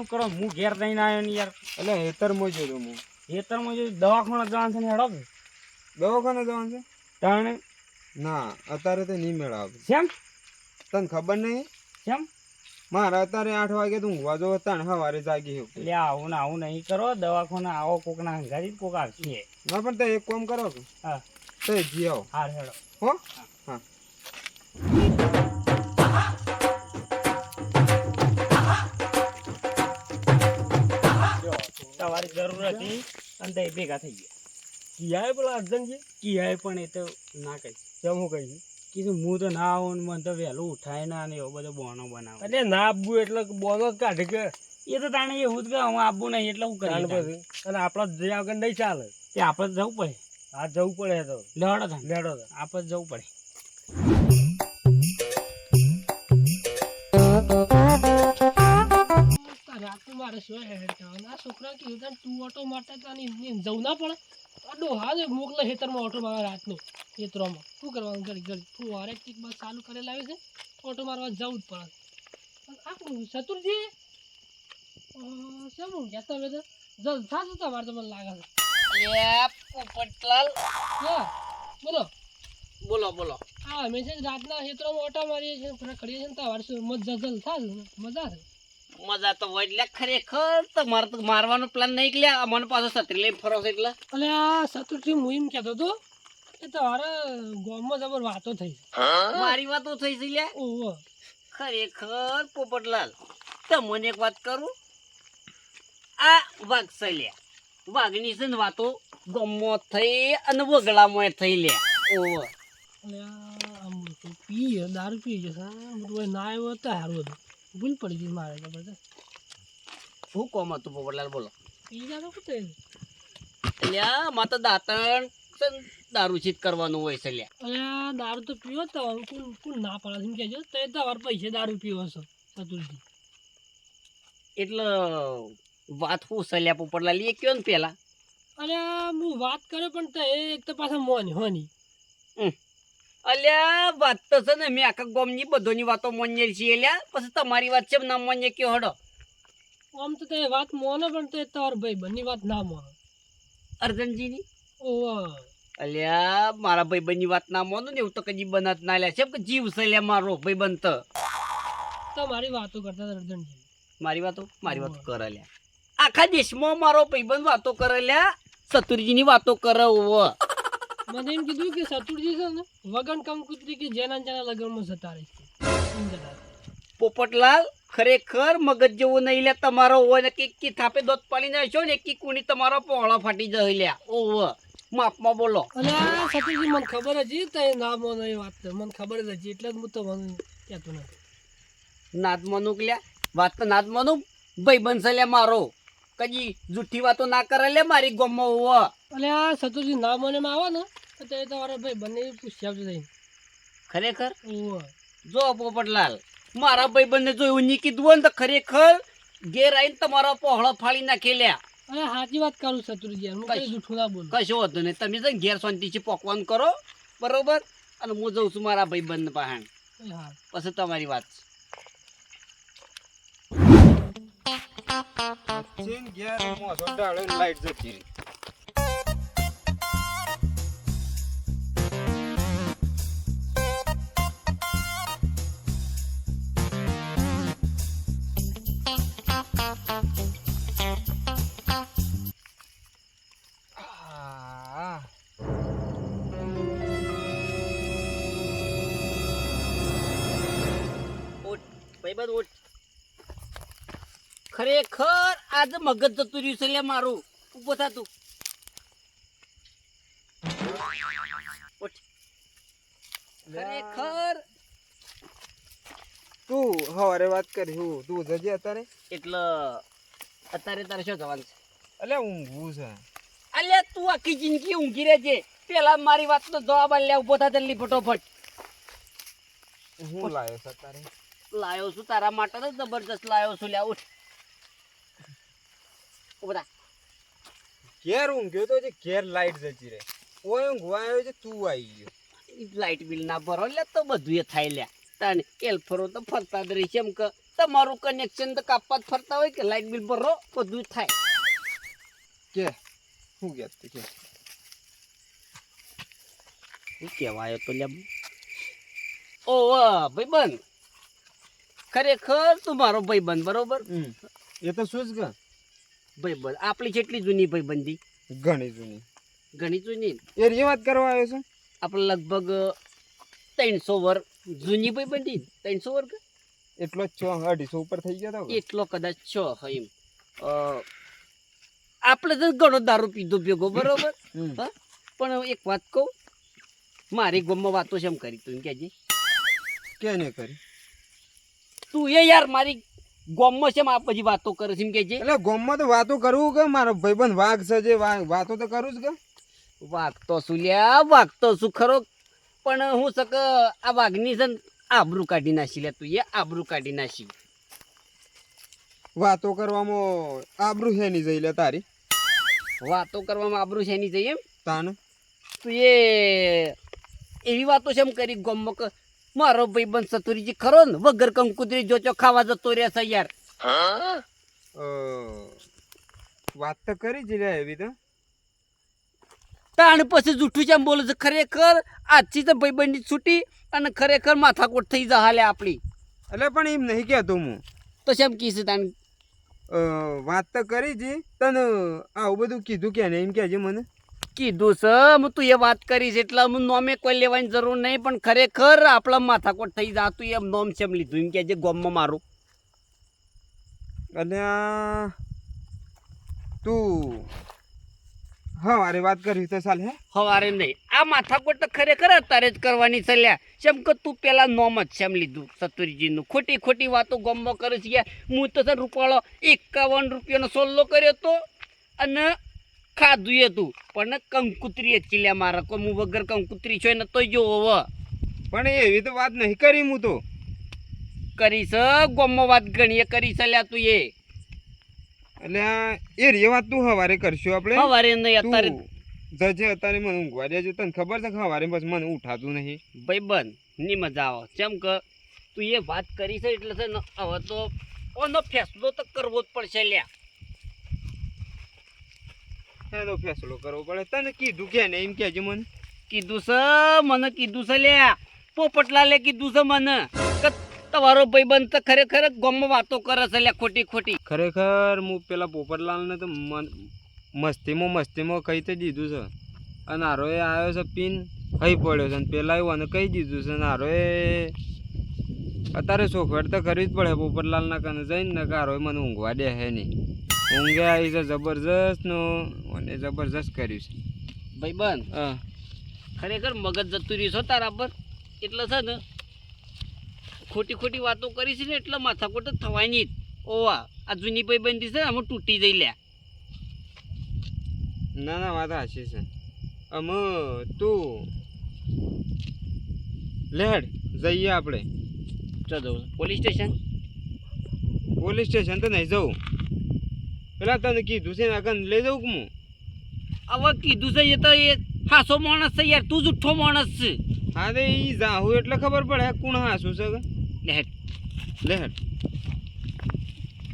એમ કરો હું ઘેર દઈને આવ્યો ને યાર. એટલે હેતરમાં જો હું ખેતરમાં જો દવાખાને જવાનું છે ને હેડો કે દવાખાને જવાનું છે તાણે ના અત્યારે તો નહીં મેળાવે કેમ તને ખબર નહીં કેમ મારે અત્યારે 8 વાગે તો ઊંઘવા જો તને સવારે જાગી હું એટલે આવું ને આવું નહીં કરો દવાખાને આવો કોકના હંગારી કોક આવશે. ના પણ તો એક કામ કરો કે હા તો જી આવો હાર હેડો. હો હા જો તમારી જરૂર હતી અને તે ભેગા થઈ ગયા. કિયાએ પેલા અર્જનજી કિયાય પણ એ તો ના કહી કેમ હું કહી કીધું હું તો ના આવું ને મને તો વહેલું ઉઠાય ના ને એવો બધો બોનો બનાવે. એટલે ના આપવું એટલે બોનો જ કાઢે કે એ તો તાણે એવું જ કે હું આપવું નહીં એટલે હું તાણ કરી પછી અને આપણા જઈ આગળ નહીં ચાલે તે આપણે જવું પડે. આ જવું પડે તો લેવાડો થાય લેડો તો આપણે જવું પડે. રાતું મારે શું હેડ કરવાનું આ છોકરા કીધું તું ઓટો માટે જવું ના પડે અડો હા જ મોકલે ખેતરમાં ઓટો મારવા રાતનો ખેતરોમાં શું કરવાનું ઘડી ઘડી તું વારે ચીક બસ ચાલુ કરી લાવે છે ઓટો મારવા જવું જ પડે. આપણું ચતુરજી શેમ ગયા તમે તો જલસા જ તમારે તો મને લાગે છે. પોપટલાલ હા બોલો બોલો બોલો. હા અમે છે રાતના ખેતરોમાં ઓટા મારીએ છીએ થોડા ખડીએ છીએ ને તમારે શું મજા જલસા છે મજા છે. મજા તો હોય એટલે ખરેખર તમારે તો મારવાનો પ્લાન નહીં કે મને પાછો છત્રી લઈને ફરો છે એટલે એટલે આ ચતુરજી હું એમ કહેતો હતો એ તમારે ગામમાં જબર વાતો થઈ છે. મારી વાતો થઈ છે લ્યા. ઓહો ખરેખર પોપટલાલ તમને એક વાત કરું આ વાઘ છે લ્યા વાઘની છે ને વાતો ગમો થઈ અને વગડામાં થઈ લ્યા. ઓહો એટલે આમ તો પી દારૂ પી જશે ના આવ્યો તો સારું હતું ભૂલ પડી ગઈ મારે જબરદસ્ત શું કોમ હતું પોપટલાલ બોલો. પી જાતો કુતે એટલે માં તો દાંતણ છે ને દારૂ ચીત કરવાનું હોય છે લ્યા. એટલે આ દારૂ તો પીવો તો કોણ કોણ ના પડે એમ કહેજો તો તમારે પૈસે દારૂ પીવો છો ચતુરજી. એટલે વાત શું છે લ્યા પોપટલાલ એ કયો ને પેલા. અરે હું વાત કર્યો પણ તો એ એક તો પાછા મોની હોની અલ્યા વાત તો છે ને મેં આખા ગામની બધોની વાતો માન્ય છીએ અલ્યા પછી તમારી વાત છે ના માન્ય કયો હડો. આમ તો તે વાત મોનો પણ તો તમારા ભાઈ બંની વાત ના મોનો. અર્જનજીની ઓહો અલ્યા મારા ભાઈબંધની વાત ના માનો ને એવું તો કદી બનાત ના લ્યા છે કે જીવ છે લ્યા મારો ભાઈબંધ તો. તમારી વાતો કરતા હતા રજનજી. મારી વાતો કરે લ્યા આખા દેશમાં મારો ભાઈબંધ વાતો કરે લ્યા ચતુરજીની વાતો કરે ઓવો. મને એમ કીધું કે સતુરજી છે ને વગન કંકુતરી કે જેના જેના લગ્નમાં જતા રહે છે એમ જતા હતા. પોપટલાલ ખરેખર મગજ જેવું નહીં લ્યા તમારો હોય ને કે થાપે દોત પાડી નાખ્યો ને કે કુણી તમારો પોળો ફાટી જાય લ્યા ઓવો માપમાં બોલો. અને આ સતુરજી મને ખબર હતી તો એ ના મોનો એ વાત તો મને ખબર જ હતી એટલે જ હું તો મને કહેતો નથી. નાદ મનુક લ્યા વાત તો નાદ મનુ ભાઈબંધ છે લ્યા મારો કદી જૂઠી વાતો ના કરે લે મારી ગમો ઓવો. એટલે આ સતુરજી ના મને માં આવે ને તો એ તમારા ભાઈ બંને પૂછી આવજો જઈને. ખરેખર ઓહો જો પોપટલાલ મારા ભાઈબંધને જો એવું નહીં કીધું હોય ને તો ખરેખર ઘેર આવીને તમારો પહોળો ફાડી નાખી લ્યા. અરે સાચી વાત કરું સતુરજી હું કઈ જૂઠું ના બોલું. કશો વાંધો નહીં તમે છે ને ઘેર શાંતિથી પકવાન કરો બરોબર અને હું જઉં છું મારા ભાઈબંધ પાસે હા પછી તમારી વાત ચેન ઘેર મોસો ડાળે લાઈટ જતી રહી ભાઈબંધ ઉઠ. ખરેખર આજે મગજ જતું રહ્યું છે લે મારું. ઉભો થા તું. ઉઠ. ખરેખર તું હવારે વાત કરી હું તું જજે અત્યારે એટલે અત્યારે તારે શું જવાનું છે? એટલે ઊંઘવું છે અલ્યા તું આખી જિંદગી ઊંઘી રહેજે પેલા મારી વાતનો જવાબ આલ્યા ઉભો થા જલ્દી ફટોફટ. હું લાયો છે અત્યારે લાયો છું તારા માટે તો જબરજસ્ત લાયો છું લ્યા. ઉઠ. ઉભો થા. ઘેર ઊંઘ્યો તો જે ઘેર લાઈટ જતી રહે ઓય ઊંઘવા આવ્યો છે તું આવી ગયો. લાઈટ બિલ ના ભરો લે તો બધું એ થાય લ્યા. તને એલ ફરો તો ફરતા જ રહી છે એમ કે તમારું કનેક્શન તો કાપવા જ ફરતા હોય કે લાઇટ બિલ ભરો બધું થાય. કે શું કે કે શું કહેવાય તો લ્યા? ઓ ભાઈબંધ, ખરેખર તું મારો ભાઈબંધ બરોબર. એ તો શું જ કે ભાઈબંધ આપણી જેટલી જૂની ભાઈબંધી, ઘણી જૂની. ઘણી જૂની. એ રી વાત કરવા આવ્યો છે. આપણે લગભગ 300 વર્ષ જૂની ભાઈબંધી. 300 વર્ષ એટલો જ 250 ઉપર થઈ ગયા તા. એટલો કદાચ છો એમ. આપણે તો ઘણો દારૂ પીધો ભેગો બરોબર. હા, પણ એક વાત કહું, મારી ગામમાં વાતો છે એમ કરી તું એમ કહેજે. કે નહીં કરી? તું એ યાર મારી ગામમાં છે આ બધી વાતો કરે છે એમ કહેજે. એટલે ગામમાં તો વાતો કરવું કે મારો ભાઈબંધ વાઘ છે જે વાતો તો કરું જ કે. વાગતો શું લ્યા, વાગતો શું ખરો, પણ હું સક આ વાઘની છે ને આબરૂ કાઢી નાખી લે તું એ આબરૂ કાઢી નાખી. વાતો કરવામાં આબરૂ છે નહીં જઈ લે તારી. વાતો કરવામાં આબરૂ છે નહીં જઈ એમ તાન તું એ એવી વાતો છે એમ કરી ગામમાં કે મારો ભાઈબંધ સતુરીજી ખરો ને વગર કંકુતરી જોચો ખાવા જતો રહેશે યાર. વાત તો કરી જ લે એવી તો. તાણ પછી જૂઠું છે એમ બોલે છે. ખરેખર આજથી તો ભાઈબંધની છૂટી અને ખરેખર માથાકોટ થઈ જા હાલે આપણી. એટલે પણ એમ નહીં કહેતો હું. તો શેમ કીધું તાણ? વાત તો કરી જ તને આવું બધું કીધું કે નહીં એમ કહેજે મને. કીધું છે હું તું એ વાત કરીશ એટલે હું નોમે કોઈ લેવાની જરૂર નહીં, પણ ખરેખર આપણા માથાકોટ થઈ જા. તું એમ નોમ શેમ લીધું એમ કહેજે ગામમાં મારું. અને તું હા અરે વાત કરવી તો ચાલ. હે હવારે નહીં, આ માથાકોટ તો ખરેખર અત્યારે જ કરવાની છે લ્યા. શેમ કે તું પેલા નોમ જ શેમ લીધું સતુરીજીનું. ખોટી ખોટી વાતો ગામમાં કરે છે યાર. હું તો સર રૂપાળો 51 રૂપિયાનો સોલ્લો કર્યો હતો અને ખાધું એ તું, પણ કંકુતરી જ ચીલ્યા મારા. કોઈ હું વગર કંકુતરી છો ને તો જો હવે પણ એવી તો વાત નહીં કરી હું તો. કરીશ ગામમાં વાત ઘણીએ કરીશ લ્યા તું એ. એટલે એ રે વાત તું હવારે કરશું આપણે. હવારે નહીં અત્યારે જજે અત્યારે મને ઊંઘવા દેજે. તને ખબર છે કે હવારે બસ મને ઉઠાતું નહીં. ભાઈબંધ ની મજા આવે જેમ કે તું એ વાત કરી છે એટલે છે ને હવે તો ઓનો ફેસલો તો કરવો જ પડશે લ્યા. એનો ફેસલો કરવો પડે. તને કીધું કે નહીં એમ કહેજે મને. કીધું છે મને, કીધું છે લ્યા. પોપટલાલે કીધું છે મને કે તમારો ભાઈબંધ તો ખરેખર ગામમાં વાતો કરે છે લ્યા ખોટી ખોટી. ખરેખર હું પેલા પોપટલાલને તો મસ્તીમાં કહી તો દીધું છે. અને હારોએ આવ્યો છે પીન ખાઈ પડ્યો છે. અને પેલા એવું અને કહી દીધું છે. અને હારોએ અત્યારે સોખવેટ તો કરવી જ પડે પોપટલાલના કને જઈને ને કે હારોએ મને ઊંઘવા દે હે નહીં. ઊંઘે આવી છે જબરજસ્ત નો અને જબરજસ્ત કર્યું છે ભાઈબંધ. હા ખરેખર મગજ જતું રહ્યું છો તારા પર એટલે છે ને ખોટી ખોટી વાતો કરી છે ને એટલે માથાકોટ જ થવાની જ. ઓવા આ જૂની ભાઈબંધી છે આમાં તૂટી જઈ લ્યા. ના ના વાત સાચી છે. અમે તું લેડ જઈએ આપણે. ચલો પોલીસ સ્ટેશન. પોલીસ સ્ટેશન તો નહીં જવું. પેલા તને કીધું છે ને આગળ લઈ જવું કે હું. હવે કીધું છે એ તો એ હાસો માણસ છે યાર, તું જુઠ્ઠો માણસ છે. હા તો એ જાહું એટલે ખબર પડે કોણ હાસું છે. લેટ લેડ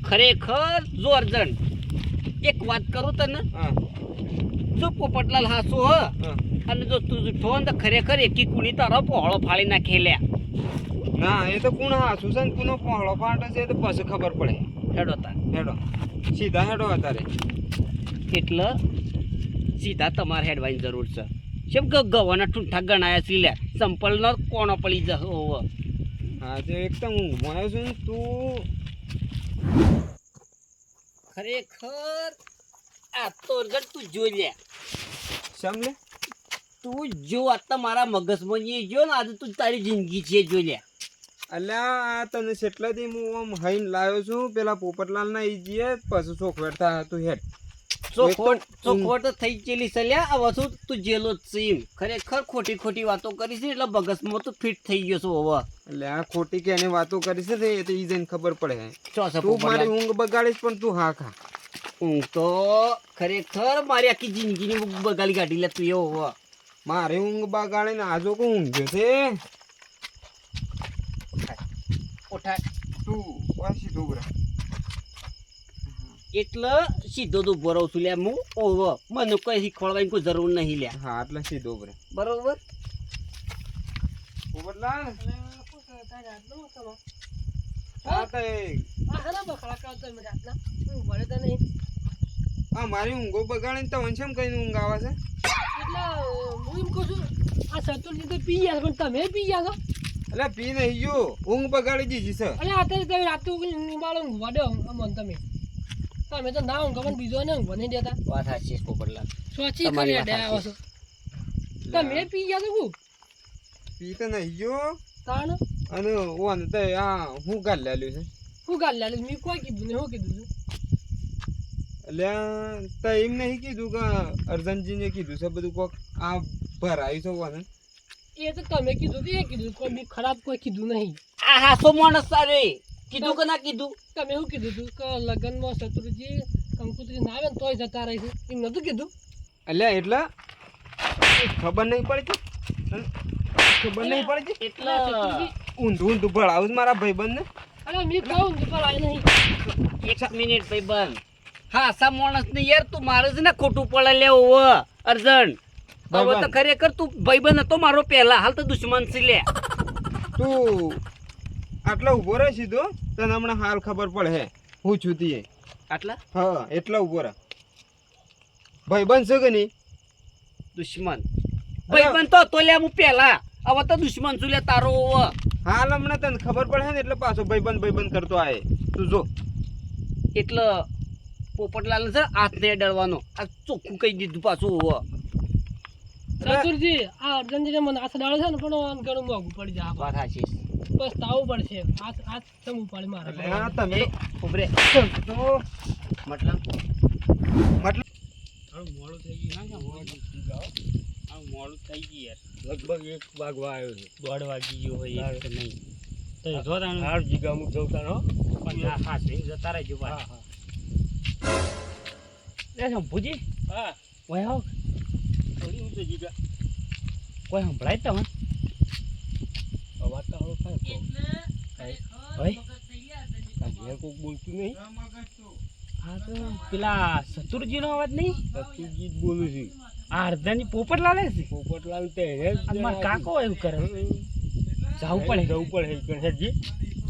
ખરેખર જોરજણ એક વાત કરું તને. હા જો પોપટલાલ હાસુ હ હા. અને જો તું જુઠ્ઠો હોય ને તો ખરેખર એકી કુલી તારો પહોળો ફાળી નાખે લ્યા. ના એ તો કોણ હાસું છે ને કોનો પહોળો ફાટે છે એ તો પછી ખબર પડે. હેડો તાર. હેડો સીધા હેડો અત્યારે. એટલે સીધા તમારે હેડવાની જરૂર છે. કેમ કે ગવાના ઠૂંઠા ગણાયા છે લ્યા. સંપલનો કોણો પડી જશે હોવો. હા તો એકદમ ઊંઘમાં આવ્યો છું ને તું. ખરેખર આ તો તું જોઈ લે. સમલે તું જો આ તમારા મગજમાં જે જો ને આજે તું તારી જિંદગી છે જોઈ લે. અલ્યા આ તને કેટલાથી હું આમ હઈને લાવ્યો છું પેલા પોપટલાલના ઈ જીએ પછી સોખવેરતા હતું હેડ. ચોખવટ થઈ ગયેલી સલ્યા આ વસ્તુ તું જેલો જ છે એમ. ખરેખર ખોટી ખોટી વાતો કરી છે એટલે મગજમાં તું ફિટ થઈ ગયો છો હવે. એટલે આ ખોટી કે એને વાતો કરી છે ને એ તો ઈ જઈને ખબર પડે. ચોસા તું મારી ઊંઘ બગાડીશ પણ તું હા ખા. ઊંઘ તો ખરેખર મારી આખી જિંદગીની ઊંઘ બગાડી કાઢી લે તું એવો હવે. મારી ઊંઘ બગાડે ને આજો કો ઊંઘ્યો છે. ઉઠાય તું વા સીધો ઉભો રહે. એટલે સીધો તો ઉભો રહું છું લ્યા હું ઓહો મને કઈ શીખવાડવાની કોઈ જરૂર નહીં લ્યા હા એટલે સીધો ઉભો રહે. બરોબર પોપટલાલ અને શું કરતા રાતનું તમે? આ તો આ હારા બખડા કરો તમે રાતના? હું ભલે તો નહીં. આ મારી ઊંઘો બગાડીને તો વંશમ કઈ ઊંઘ આવે છે. એટલે હું એમ કહું છું આ શત્રુજી તો પી ગયા છો, પણ તમે પી ગયા છો? એટલે પી નહીં ગયો, ઊંઘ બગાડી દીધી છે. એટલે અત્યારે તમે રાતે નિમાળો ઊંઘવા દો અમને તમે તો ના ઊંઘો પણ બીજો ને ઊંઘવા નહીં દેતા. વાત સાચી છે પોપટલાલ સોચી તમારી કરી વાત અડ્યા આવો છો. તમે પી ગયા છો હું પી તો નહીં ગયો તાણ અને ઓન તો આ હું ગાલ લાલ્યું છે. હું ગાલ લાલે મેં કોઈ કીધું નહીં. હું કીધું છું એટલે તો એમ નહીં કીધું કે અર્જનજીને કીધું છે બધું કોક આ ભરાયું છે ઓને. એ તો તમે કીધું તો એ કીધું કોઈ બી ખરાબ કોઈ કીધું નહીં. આ હાસો માણસ સારે કીધું કે ના કીધું તમે એવું કીધું હતું કે લગ્નમાં શત્રુજી કંકુત્રી ના આવે ને તોય જતા રહીશું એમ નતું કીધું? એટલે ખબર નહીં પડતી ખબર નહીં પડતી એટલે ઊંધું ઊંધું ભળાવું મારા ભાઈબંધને. અરે મેં કહું ને પણ આવી નહીં. એક મિનિટ ભાઈ બંધ હાસા માણસ ને યાર તું મારે જ ને ખોટું પડે લેવો અર્જન હવે તો ખરેખર તું ભાઈબંધ હતો મારો પહેલા હાલ તો દુશ્મન છે લે તું આટલા ઊભો રહે સીધો તને હમણાં હાલ ખબર પડે હે હું છું તીએ. આટલા હા એટલા ઊભો રહે. ભાઈબંધ છે કે નહીં? દુશ્મન ભાઈબંધ તો લે હું પહેલા હવે તો દુશ્મન છું લે તારો હાલ હમણાં તને ખબર પડે ને એટલે પાછો ભાઈબંધ કરતો આય તું જો. એટલે પોપટલાલ છે હાથ ને ડરવાનો આ ચોખ્ખું કહી દીધું પાછું શત્રુજી આ અર્જનજીને મને હાથ ડાળો છે ને પણ આમ ઘણું મોંઘું પડી જાય. વાત સાચી બસ તાવું પડશે હાથ સમ ઉપાડી મારે. એટલે હા તમે ઉભરે તો મતલબ મોડું થઈ ગયું મોડું થઈ ગયું યાર. લગભગ 1 વાગવા આવ્યો છે. 1:30 વાગી ગયો હોય એક નહીં તો જો તાણ હાર જીગા અમુક જવું તાણ હો. પણ આ હા થઈ જતા રહેજો હા ભાઈ. હા એ શંભુજી હા ઓય આવો થોડી હું તો જીગા કોઈ સંભળાય તમે અવાજ તો હવે થાય તો. હોય આ ઘેર કોક બોલતું નહીં. હા તો પેલા શત્રુજીનો અવાજ નહીં સતુજી જ બોલું છું. આ અર્ધની પોપટ લાલે છે. પોપટલાલ તો એને જ અને મારા કાકો એવું કરે જવું પડે જવું પડે ગણેશજી.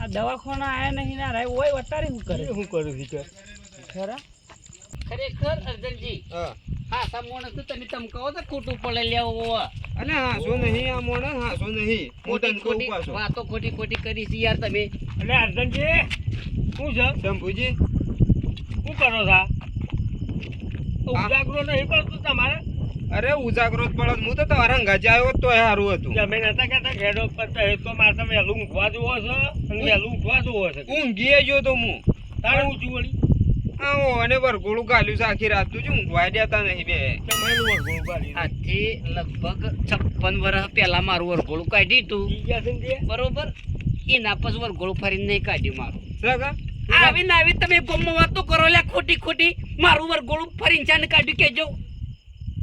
આ દવાખાના આયા નહીં ના રહે ઓય વટારે શું કરે શું કરું છું કે ખરા ખરેખર અર્જનજી હા હાસા માણસ તો તમે તમકાવો તો ખોટું પડે લેવો અને હાસો નહીં આ મોણે હાસો નહીં હું તને કહું ખોટી પાછો. વાતો ખોટી ખોટી કરી છે યાર તમે એટલે અર્જનજી શું છે શંભુજી શું કરો છો? ઉજાગરો નહીં પડતું તમારે? અરે ઉજાગરો જ પડે હું તો તમારા અંગાજી આવ્યો તો સારું હતું. તમે નતા કહેતા ઘેડો પડતા એ તો મારે તમે વહેલું ઊંઘવા જવો છે અને વહેલું ઉઠવા જવો છે. ઊંઘીએ ગયો તો હું તારે ઊંચું વળી આવો અને વરઘોડું ગાલ્યું છે આખી રાત તું ઊંઘવા દેતા નહીં બે. તમારું વરઘોડું કાઢી આજથી લગભગ 56 વર્ષ પહેલા મારું વરઘોડું કાઢ્યું તું ઈ ગયા છે ને તે? બરોબર એના પછી વરઘોડું ફરીને નહીં કાઢ્યું મારું સગા આવી ને આવી તમે ગમમાં વાતો કરો લે ખોટી ખોટી મારું વરઘોડું ફરીને ચાને કાઢ્યું કેજો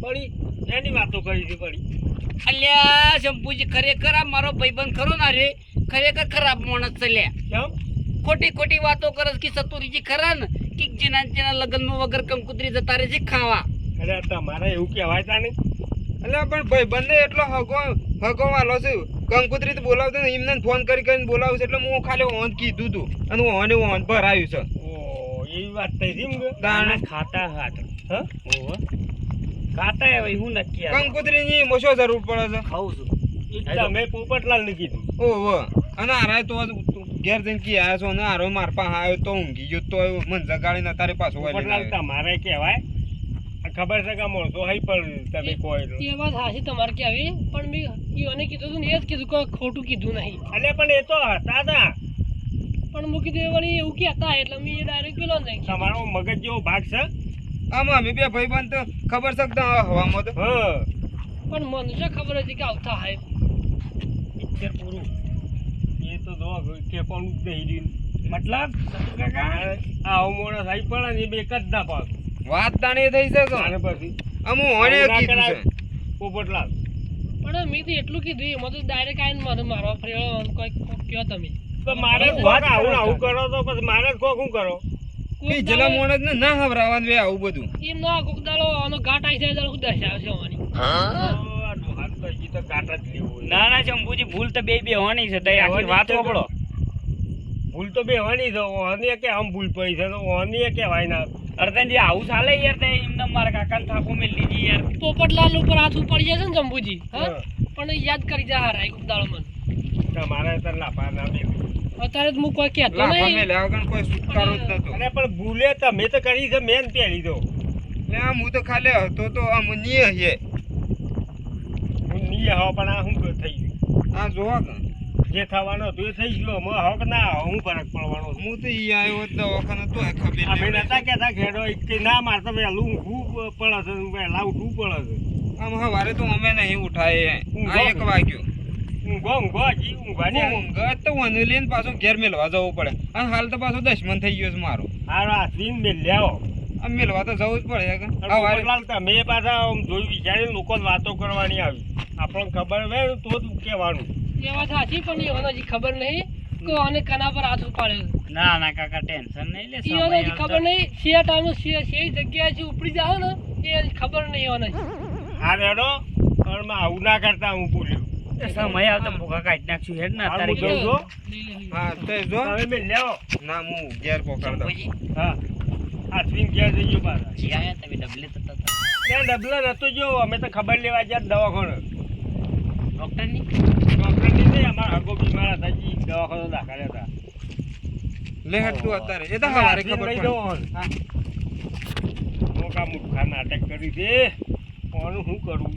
પડી એની વાતો કરી હતી પડી. અલ્યા શંભુજી ખરેખર આ મારો ભાઈબંધ ખરો ના રે ખરેખર ખરાબ માણસ છે લે કેમ? ખોટી ખોટી વાતો કરે છે કે સતુરીજી ખરા ને કે જેના લગ્નમાં વગર કંકુતરી જતા રહે છે ખાવા અરે તમારે એવું કહેવાય તા નહીં. એટલે પણ ભાઈબંધને એટલો હગો વાલો છે કંકુતરી તો બોલાવતો ને એમને ફોન કરીને બોલાવું છે એટલે હું ખાલી ઓન કીધું તું અને હું ઓન ભરાયું છે. ઓ એવી વાત થઈ હતી એમ કે? તાણે ખાતા હાથ હા? ઓહો ખાતા હવે હું નક્કી આ કંકુતરીની મોશો જરૂર પડે છે. ખાઉં છું ઈ તો મેં પોપટલાલને કીધું. ઓહો અને આરાય તો ઘેર જઈને કી આવ્યા છો ને આરો માર પાસે આવ્યો તો ઊંઘી ગયો તો મને જગાડીને તારે પાછો પોપટલાલ તમારે કહેવાય. આ ખબર છે કે માણસો હઈ પણ તમે કોઈ એટલે. એ વાત હાસી તમારે કે આવી પણ મેં ઈઓને કીધું હતું ને એ જ કીધું કે ખોટું કીધું નહીં. અલે પણ એ તો હતા તા. પણ મૂકી દે વળી એવું કહેતા એટલે મેં ડાયરેક્ટ પેલો જ નાખ્યો. તમારો મગજ જેવો ભાગ છે. આમાં અમે બે ભાઈબંધ તો ખબર છે કે હવામાં તો હા પણ મને શું ખબર હતી કે આવતા હાય પિક્ચર પૂરું. એ તો જો કે પણ જ નહીં રહ્યું. મતલબ સતુ કાકા આવો માણસ આવી પડે ને એ બે એક જ ના પાડું. વાત તાણી થઈ છે કે અને પછી અમુ ઓને આવું ના કીધું કરાય. છે. પોપટલાલ પણ મેં તો એટલું કીધું એમાં તો ડાયરેક્ટ આવીને મારવા ફર્યો કોઈ કયો તમે તો મારે જ કોક આવું કરો તો પછી મારે જ કોક શું કરો કે જલા મોણસ ને ના હવરાવાનું વે આવું બધું એમ ના કોક દાડો આનો ઘાટ આવી જાય દાડો દશ આવશે હોવાની આ ડોહાન તો હજી તો કાટ જ લેવું ના ના શંભુજી ભૂલ તો બે હોવાની છે તઈ આખી વાત સાંભળો ભૂલ તો બેવાની છે ઓની કે આમ ભૂલ પડી છે તો ઓની કહેવાય ના અર્ધનજી આવું ચાલે યાર તે એમને મારા કાકાને થાપો મેલી દીધી યાર પોપટલાલ ઉપર હાથ પડી જશે ને શંભુજી હા પણ યાદ કરી જા હારા કોક દાડો મને તમારે તો લાપા ના બે અત્યારે તો હું કોઈ કહેતો લાફા નહીં મેલ્યા વગર કોઈ છુટકારો જ નતો અરે પણ ભૂલે તમે તો કરી છે મેં પહેરી દો લે આમ હું તો ખાલી હતો તો આમ નીએ હે હું નહીં આવો પણ આ શું થઈ ગયું આ જોવા કે જે થવાનું હતું એ થઈ ગયું અમે હક ના હું ફરક પડવાનો હું તો ઈ આવ્યો તો વખત તો ખબર અમે નહીં નતા કહેતા ખેડો કે ના મારતો વહેલું ઊંઘવું પડે છે વહેલા ઉઠવું પડે છે આમ હવારે તો અમે નહીં ઉઠાય આ 1 વાગ્યો ઊંઘો હજી ઊંઘવાની ઊંઘ તો વને લઈને પાછો ઘેર મેલવા જવું પડે અને હાલ તો પાછો દશમન થઈ ગયો છે મારો આ રાત્રિને મેલ્યાઓ આમ મેલવા તો જવું જ પડે કે હવારે તમે પાછા આમ જોઈ વિચારીને લોકો વાતો કરવાની આવી આપણને ખબર હોય તો જ કહેવાનું એ વાત સાચી પણ એવાનો હજી ખબર નહીં કે આને કના પર હાથ ઉપાડ્યો ના ના કાકા ટેન્શન નહીં લે એવાનો હજી ખબર નહીં સે ટાઈમ સે જગ્યાએ જે ઉપડી જાવ ને એ હજી ખબર નહીં એવાનો હા રેડો પણ આવું ના કરતા હું ભૂલ્યો સમય આવતા ભૂખા કાઢી નાખશું હેડ ને અત્યારે હું જઉં છું. હા તો જો તમે મેલ્યાઓ ના હું ઘેર પકડતો હા આ સ્વિંગ ઘેર જઈએ પાછા જીયા તમે ડબલે થતા હતા ત્યાં ડબલા નતો જો અમે તો ખબર લેવા ગયા દવાખાને ડોક્ટરની ડોક્ટરની નહીં અમારા હગો બીમાર હતા જી દવાખાને દાખલ હતા લે હેડ તું અત્યારે એ તો હવારે ખબર લઈ પડે જવો હા મોકા મૂર્ખા નાટક કરી દે કોનું શું કરું